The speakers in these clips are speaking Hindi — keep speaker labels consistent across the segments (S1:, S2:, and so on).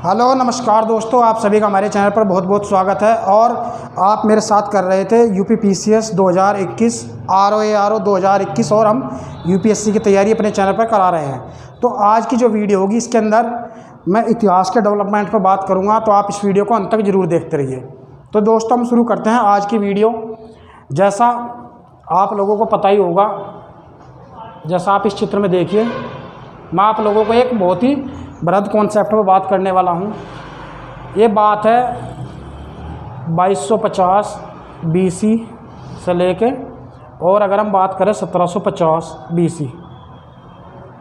S1: हेलो नमस्कार दोस्तों, आप सभी का हमारे चैनल पर बहुत बहुत स्वागत है। और आप मेरे साथ कर रहे थे यूपीपीसीएस 2021 आरओ 2021 और हम यूपीएससी की तैयारी अपने चैनल पर करा रहे हैं। तो आज की जो वीडियो होगी इसके अंदर मैं इतिहास के डेवलपमेंट पर बात करूंगा, तो आप इस वीडियो को अंत तक ज़रूर देखते रहिए। तो दोस्तों हम शुरू करते हैं आज की वीडियो। जैसा आप लोगों को पता ही होगा, जैसा आप इस चित्र में देखिए, मैं आप लोगों को एक बहुत ही बृहद कॉन्सेप्ट पर बात करने वाला हूँ। ये बात है 2250 बीसी से लेके, और अगर हम बात करें 1750 बीसी,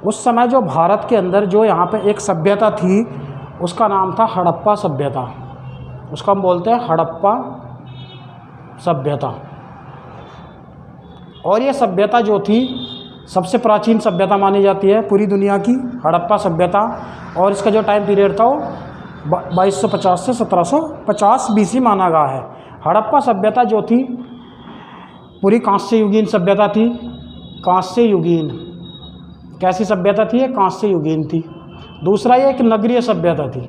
S1: उस समय जो भारत के अंदर जो यहाँ पे एक सभ्यता थी उसका नाम था हड़प्पा सभ्यता। उसका हम बोलते हैं हड़प्पा सभ्यता। और ये सभ्यता जो थी सबसे प्राचीन सभ्यता मानी जाती है पूरी दुनिया की, हड़प्पा सभ्यता। और इसका जो टाइम पीरियड था वो 2250 से 1750 बीसी माना गया है। हड़प्पा सभ्यता जो थी पूरी कांस्य युगीन सभ्यता थी। कांस्य युगीन कैसी सभ्यता थी? ये कांस्य युगीन थी। दूसरा ये एक नगरीय सभ्यता थी,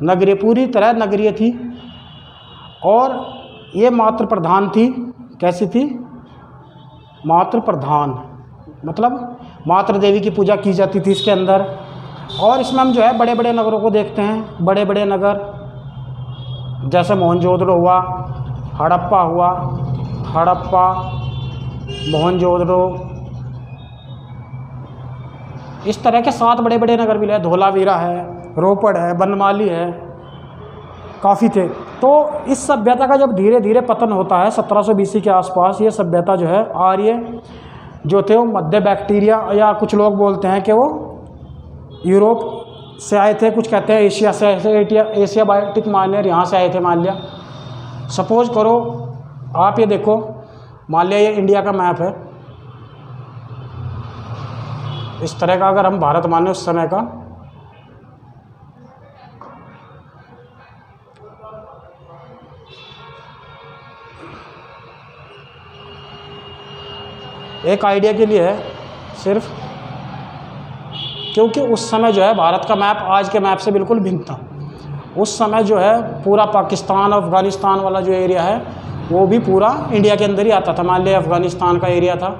S1: नगरीय, पूरी तरह नगरीय थी। और ये मातृ प्रधान थी। कैसी थी? मातृ प्रधान, मतलब मातृ देवी की पूजा की जाती थी इसके अंदर। और इसमें हम जो है बड़े बड़े नगरों को देखते हैं। बड़े बड़े नगर जैसे मोहनजोदड़ो हुआ, हड़प्पा हुआ, हड़प्पा, मोहनजोदड़ो, इस तरह के 7 बड़े बड़े नगर मिले। धोलावीरा है, रोपड़ है, बनमाली है, काफ़ी थे। तो इस सभ्यता का जब धीरे धीरे पतन होता है 1700 बीसी के आसपास, ये सभ्यता जो है आर्य जो थे वो मध्य बैक्टीरिया, या कुछ लोग बोलते हैं कि वो यूरोप से आए थे, कुछ कहते हैं एशिया से आए थे, एशिया बायोटिक मान लिया, यहाँ से आए थे मान लिया। सपोज करो आप ये देखो, मान लिया ये इंडिया का मैप है, इस तरह का अगर हम भारत माने उस समय का, एक आइडिया के लिए है सिर्फ, क्योंकि उस समय जो है भारत का मैप आज के मैप से बिल्कुल भिन्न था। उस समय जो है पूरा पाकिस्तान, अफ़गानिस्तान वाला जो एरिया है वो भी पूरा इंडिया के अंदर ही आता था। मान लिया अफ़गानिस्तान का एरिया था,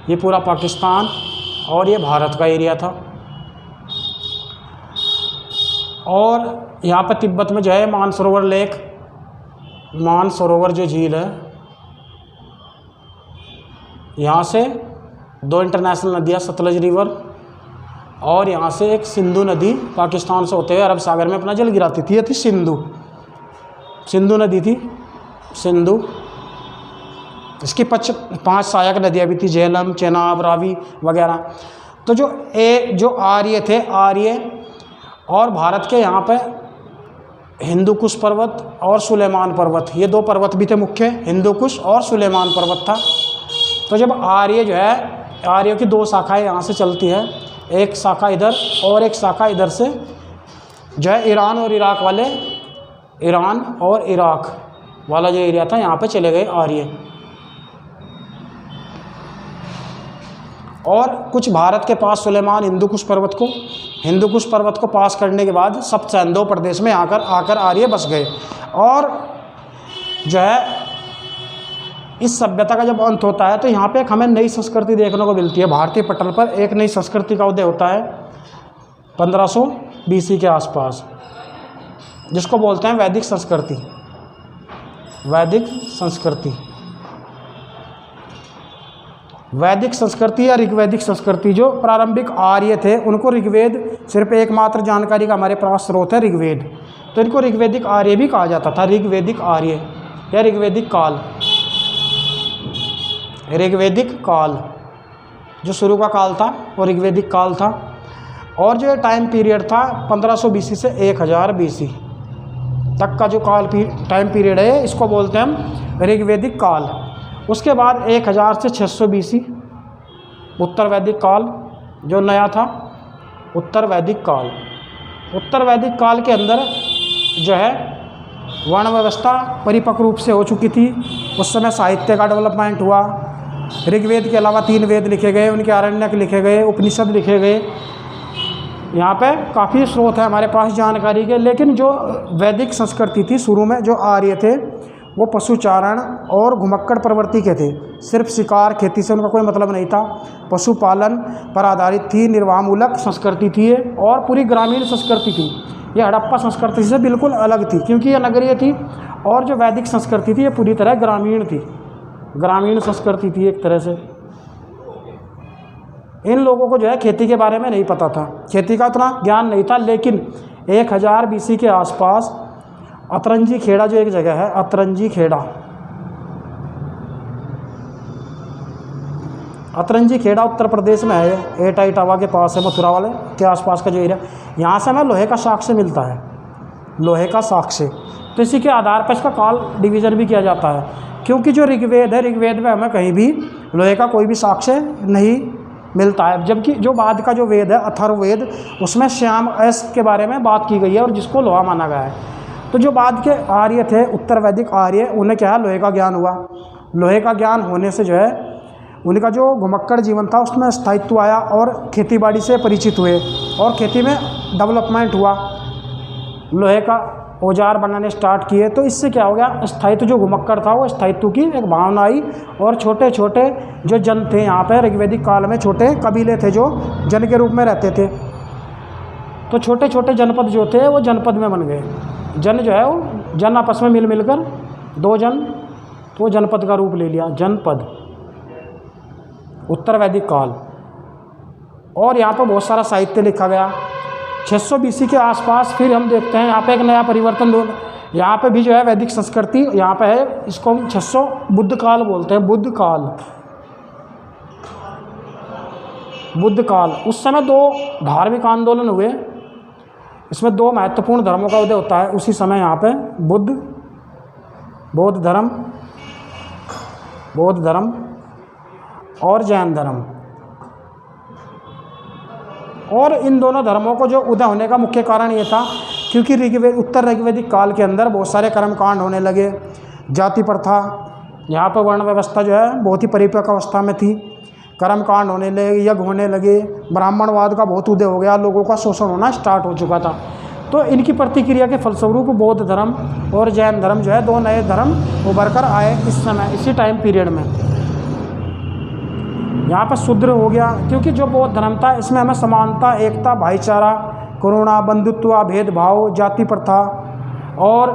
S1: ये पूरा पाकिस्तान, और ये भारत का एरिया था। और यहाँ पर तिब्बत में जो है मानसरोवर लेक, मानसरोवर जो झील है, यहाँ से 2 इंटरनेशनल नदियाँ, सतलज रिवर, और यहाँ से एक सिंधु नदी पाकिस्तान से होते हुए अरब सागर में अपना जल गिराती थी। ये थी सिंधु नदी थी, सिंधु। इसकी 5 सहायक नदियाँ भी थी, झेलम, चेनाब, रावी वगैरह। तो जो आर्य थे, आर्य, और भारत के यहाँ पे हिंदुकुश पर्वत और सुलेमान पर्वत, ये 2 पर्वत भी थे मुख्य, हिंदुकुश और सुलेमान पर्वत था। तो जब आर्य जो है, आर्यों की 2 शाखाएं यहाँ से चलती है, एक शाखा इधर और एक शाखा इधर से, जो है ईरान और इराक वाले, ईरान और इराक वाला जो एरिया था यहाँ पे चले गए आर्य। और कुछ भारत के पास सुलेमान हिंदुकुश पर्वत को पास करने के बाद सप्तसैंधो प्रदेश में आकर आर्य बस गए। और जो है इस सभ्यता का जब अंत होता है तो यहाँ पे एक हमें नई संस्कृति देखने को मिलती है। भारतीय पटल पर एक नई संस्कृति का उदय होता है 1500 बीसी के आसपास, जिसको बोलते हैं वैदिक संस्कृति। वैदिक संस्कृति या ऋग्वैदिक संस्कृति। जो प्रारंभिक आर्य थे उनको ऋग्वेद सिर्फ एकमात्र जानकारी का हमारे पास स्रोत है, ऋग्वेद। तो इनको ऋग्वैदिक आर्य भी कहा जाता था, ऋग्वैदिक आर्य या ऋग्वैदिक काल। ऋग्वैदिक काल जो शुरू का काल था वो ऋग्वैदिक काल था। और जो टाइम पीरियड था 1500 बीसी से 1000 बीसी तक का जो टाइम पीरियड है, इसको बोलते हैं हम ऋग्वैदिक काल। उसके बाद 1000 से 600 बीसी उत्तर वैदिक काल जो नया था, उत्तर वैदिक काल। उत्तर वैदिक काल के अंदर जो है वर्ण व्यवस्था परिपक्व रूप से हो चुकी थी। उस समय साहित्य का डेवलपमेंट हुआ। ऋग्वेद के अलावा 3 वेद लिखे गए, उनके आरण्यक लिखे गए, उपनिषद लिखे गए। यहाँ पे काफ़ी स्रोत है हमारे पास जानकारी के, लेकिन जो वैदिक संस्कृति थी शुरू में, जो आर्य थे वो पशुचारण और घुमक्कड़ प्रवृत्ति के थे। सिर्फ शिकार खेती से उनका कोई मतलब नहीं था। पशुपालन पर आधारित थी, निर्वाहमूलक संस्कृति थी ये, और पूरी ग्रामीण संस्कृति थी। ये हड़प्पा संस्कृति से बिल्कुल अलग थी, क्योंकि ये नगरीय थी, और जो वैदिक संस्कृति थी ये पूरी तरह ग्रामीण थी, ग्रामीण संस्कृति थी एक तरह से। इन लोगों को जो है खेती के बारे में नहीं पता था, खेती का उतना ज्ञान नहीं था। लेकिन 1000 BC के आसपास अतरंजी खेड़ा जो एक जगह है, अतरंजी खेड़ा, अतरंजी खेड़ा उत्तर प्रदेश में है, एटा इटावा के पास है, मथुरा वाले के आसपास का जो एरिया, यहाँ से हमें लोहे का साक्ष्य मिलता है, लोहे का साक्ष्य। तो इसी के आधार पर इसका काल डिवीज़न भी किया जाता है, क्योंकि जो ऋग्वेद है, ऋग्वेद में हमें कहीं भी लोहे का कोई भी साक्ष्य नहीं मिलता है। जबकि जो बाद का जो वेद है, अथर्ववेद, उसमें श्याम एस के बारे में बात की गई है, और जिसको लोहा माना गया है। तो जो बाद के आर्य थे, उत्तर वैदिक आर्य, उन्हें क्या है, लोहे का ज्ञान हुआ। लोहे का ज्ञान होने से जो है उनका जो घुमक्कड़ जीवन था उसमें स्थायित्व आया, और खेतीबाड़ी से परिचित हुए, और खेती में डेवलपमेंट हुआ, लोहे का औजार बनाने स्टार्ट किए। तो इससे क्या हो गया, स्थायित्व जो घुमक्कड़ था वो स्थायित्व की एक भावना आई, और छोटे छोटे जो जन थे यहाँ पर ऋग्वैदिक काल में, छोटे कबीले थे जो जन के रूप में रहते थे। तो छोटे छोटे जनपद जो थे वो जनपद में बन गए। जन जो है वो जन आपस में मिलकर 2 जन, तो वो जनपद का रूप ले लिया, जनपद, उत्तर वैदिक काल। और यहाँ पर बहुत सारा साहित्य लिखा गया। 600 BC के आसपास फिर हम देखते हैं यहाँ पे एक नया परिवर्तन हो, यहाँ पे भी जो है वैदिक संस्कृति यहाँ पे है, इसको हम 600 बुद्ध काल बोलते हैं, बुद्ध काल, बुद्ध काल। उस समय 2 धार्मिक आंदोलन हुए, इसमें 2 महत्वपूर्ण धर्मों का उदय होता है उसी समय यहाँ पे, बौद्ध धर्म और जैन धर्म। और इन दोनों धर्मों को जो उदय होने का मुख्य कारण ये था, क्योंकि उत्तर ऋग्वैदिक काल के अंदर बहुत सारे कर्मकांड होने लगे, जाति प्रथा, यहाँ पर वर्ण व्यवस्था जो है बहुत ही परिपक्व अवस्था में थी, कर्मकांड होने लगे, यज्ञ होने लगे, ब्राह्मणवाद का बहुत उदय हो गया, लोगों का शोषण होना स्टार्ट हो चुका था। तो इनकी प्रतिक्रिया के फलस्वरूप बौद्ध धर्म और जैन धर्म जो है, 2 नए धर्म उभर कर आए इस समय, इसी टाइम पीरियड में। यहाँ पर शूद्र हो गया, क्योंकि जो बौद्ध धर्म था इसमें हमें समानता, एकता, भाईचारा, करुणा, बंधुत्व, भेदभाव, जाति प्रथा और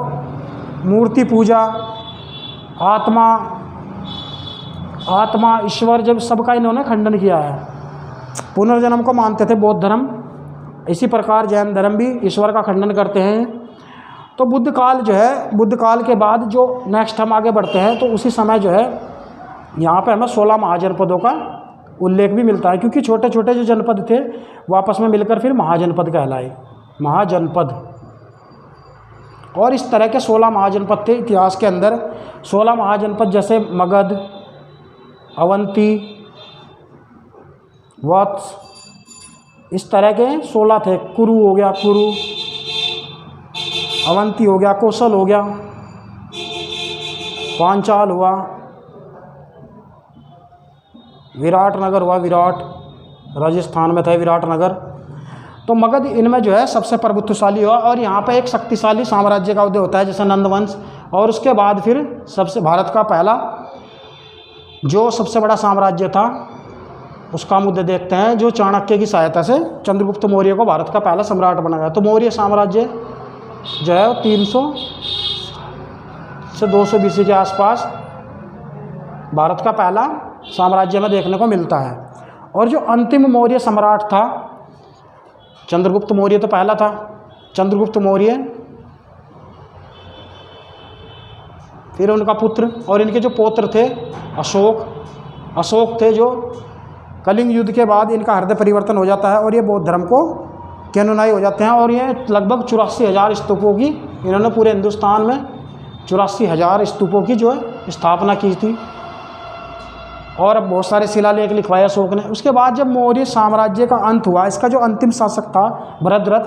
S1: मूर्ति पूजा, आत्मा, ईश्वर, जब सबका इन्होंने खंडन किया है। पुनर्जन्म को मानते थे बौद्ध धर्म, इसी प्रकार जैन धर्म भी ईश्वर का खंडन करते हैं। तो बुद्ध काल जो है, बुद्ध काल के बाद जो नेक्स्ट हम आगे बढ़ते हैं, तो उसी समय जो है यहाँ पे हमें 16 महाजनपदों का उल्लेख भी मिलता है, क्योंकि छोटे छोटे जो जनपद थे वो आपस में मिलकर फिर महाजनपद कहलाए, महाजनपद। और इस तरह के 16 महाजनपद थे इतिहास के अंदर। 16 महाजनपद जैसे मगध, अवंती, वत्स, इस तरह के 16 थे। कुरु हो गया, कुरु, अवंती हो गया, कौशल हो गया, पांचाल हुआ, विराटनगर हुआ, विराट राजस्थान में था विराटनगर। तो मगध इनमें जो है सबसे प्रभुत्वशाली हुआ, और यहाँ पे एक शक्तिशाली साम्राज्य का उदय होता है जैसे नंदवंश। और उसके बाद फिर सबसे भारत का पहला जो सबसे बड़ा साम्राज्य था उसका मुद्दे देखते हैं, जो चाणक्य की सहायता से चंद्रगुप्त मौर्य को भारत का पहला सम्राट बनाया। तो मौर्य साम्राज्य जो है 300 से 200 BC के आसपास भारत का पहला साम्राज्य में देखने को मिलता है। और जो अंतिम मौर्य सम्राट था, चंद्रगुप्त मौर्य तो पहला था, चंद्रगुप्त मौर्य, फिर उनका पुत्र, और इनके जो पौत्र थे अशोक थे, जो कलिंग युद्ध के बाद इनका हृदय परिवर्तन हो जाता है और ये बौद्ध धर्म को कैनोनाइज हो जाते हैं। और ये लगभग 84,000 स्तूपों की, इन्होंने पूरे हिंदुस्तान में 84,000 स्तूपों की जो है स्थापना की थी, और बहुत सारे शिलालेख लिखवाए अशोक ने। उसके बाद जब मौर्य साम्राज्य का अंत हुआ, इसका जो अंतिम शासक था भरतद्रथ,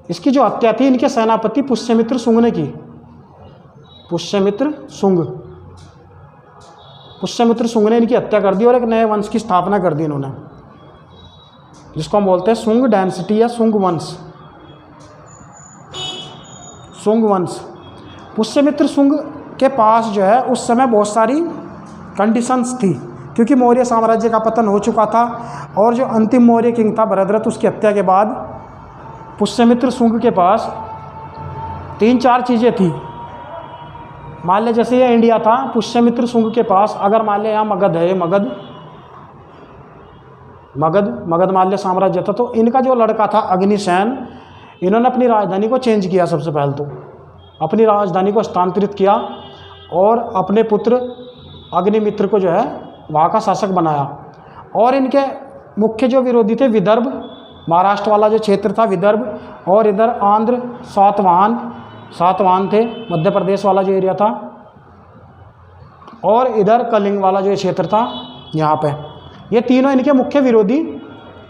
S1: इसकी जो हत्या थी इनके सेनापति पुष्यमित्र शुंग ने की। पुष्यमित्र शुंग ने इनकी हत्या कर दी और एक नए वंश की स्थापना कर दी इन्होंने। जिसको हम बोलते हैं सुंग डायनेस्टी या सुंग वंश। सुंग वंश, पुष्यमित्र सुंग के पास जो है उस समय बहुत सारी कंडीशंस थी, क्योंकि मौर्य साम्राज्य का पतन हो चुका था और जो अंतिम मौर्य किंग था भरतद्रथ, उसकी हत्या के बाद पुष्यमित्र सुंग के पास 3-4 चीज़ें थी। मान लें जैसे ये इंडिया था, पुष्यमित्र सुंग के पास अगर मान लें यहाँ मगध है, मगध मान लें साम्राज्य था, तो इनका जो लड़का था अग्निसेन, इन्होंने अपनी राजधानी को चेंज किया। सबसे पहले तो अपनी राजधानी को स्थानांतरित किया और अपने पुत्र अग्निमित्र को जो है वहाँ का शासक बनाया। और इनके मुख्य जो विरोधी थे विदर्भ, महाराष्ट्र वाला जो क्षेत्र था विदर्भ, और इधर आंध्र सातवाहन थे, मध्य प्रदेश वाला जो एरिया था, और इधर कलिंग वाला जो क्षेत्र था यहाँ पे, ये तीनों इनके मुख्य विरोधी।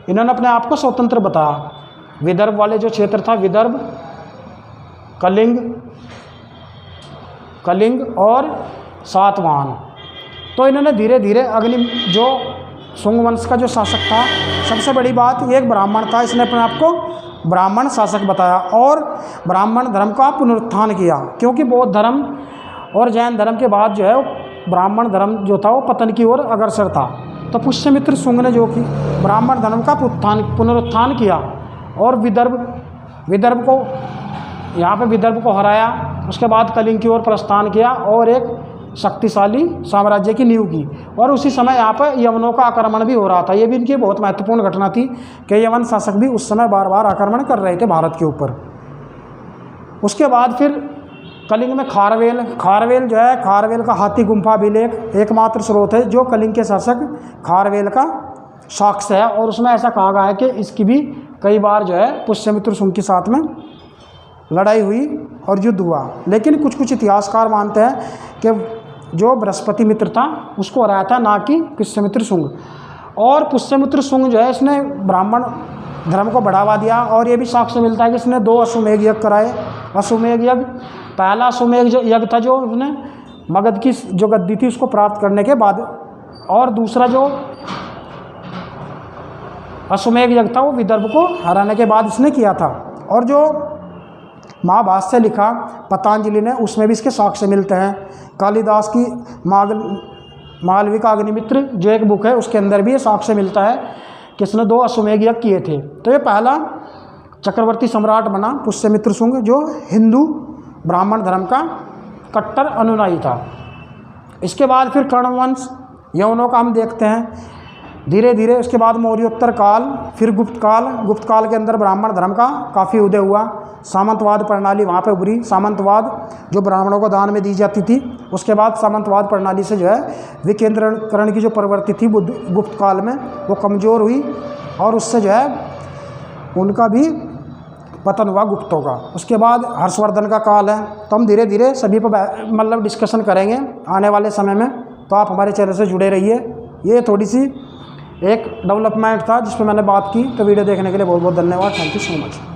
S1: इन्होंने अपने आप को स्वतंत्र बताया। विदर्भ वाले जो क्षेत्र था, विदर्भ, कलिंग और सातवाहन, तो इन्होंने धीरे धीरे जो सुंग वंश का जो शासक था, सबसे बड़ी बात ये एक ब्राह्मण था, इसने अपने आप को ब्राह्मण शासक बताया और ब्राह्मण धर्म का पुनरुत्थान किया, क्योंकि बौद्ध धर्म और जैन धर्म के बाद जो है ब्राह्मण धर्म जो था वो पतन की ओर अग्रसर था। तो पुष्यमित्र सुंग ने जो कि ब्राह्मण धर्म का पुनरुत्थान किया और विदर्भ को यहाँ पे विदर्भ को हराया, उसके बाद कलिंग की ओर प्रस्थान किया और एक शक्तिशाली साम्राज्य की नींव की। और उसी समय यहाँ पर यवनों का आक्रमण भी हो रहा था। ये भी इनकी बहुत महत्वपूर्ण घटना थी कि यवन शासक भी उस समय बार बार आक्रमण कर रहे थे भारत के ऊपर। उसके बाद फिर कलिंग में खारवेल जो है, खारवेल का हाथी गुम्फा अभिलेख एकमात्र स्रोत है जो कलिंग के शासक खारवेल का साक्ष्य है। और उसमें ऐसा कहा गया है कि इसकी भी कई बार जो है पुष्यमित्र सुंग के साथ में लड़ाई हुई और युद्ध हुआ। लेकिन कुछ इतिहासकार मानते हैं कि जो बृहस्पति मित्र था उसको हराया था, ना कि पुष्यमित्र सुंग। और पुष्यमित्र सुंग जो है इसने ब्राह्मण धर्म को बढ़ावा दिया। और ये भी साक्ष्य मिलता है कि इसने 2 अश्वमेध यज्ञ कराए। अश्वमेध यज्ञ, पहला अश्वमेध यज्ञ था जो उसने मगध की जो गद्दी थी उसको प्राप्त करने के बाद, और दूसरा जो अश्वमेध यज्ञ था वो विदर्भ को हराने के बाद इसने किया था। और जो महाभाष्य लिखा पतंजलि ने, उसमें भी इसके साक्ष्य मिलते हैं। कालिदास की मालविका अग्निमित्र जो एक बुक है, उसके अंदर भी ये साक्ष्य मिलता है कि इसने 2 अश्वमेध यज्ञ किए थे। तो ये पहला चक्रवर्ती सम्राट बना पुष्यमित्र सुंग, जो हिंदू ब्राह्मण धर्म का कट्टर अनुयायी था। इसके बाद फिर कर्णवंश, यवनों का हम देखते हैं धीरे धीरे। उसके बाद मौर्योत्तर काल, फिर गुप्त काल के अंदर ब्राह्मण धर्म का काफ़ी उदय हुआ। सामंतवाद प्रणाली वहाँ पे उभरी। सामंतवाद जो ब्राह्मणों को दान में दी जाती थी, उसके बाद सामंतवाद प्रणाली से जो है विकेंद्रीकरण की जो प्रवृत्ति थी गुप्त काल में वो कमज़ोर हुई और उससे जो है उनका भी पतन हुआ गुप्तों का। उसके बाद हर्षवर्धन का काल है। तो हम धीरे धीरे सभी पर मतलब डिस्कशन करेंगे आने वाले समय में, तो आप हमारे चैनल से जुड़े रहिए। ये थोड़ी सी एक डेवलपमेंट था जिस पर मैंने बात की। तो वीडियो देखने के लिए बहुत बहुत धन्यवाद। Thank you so much.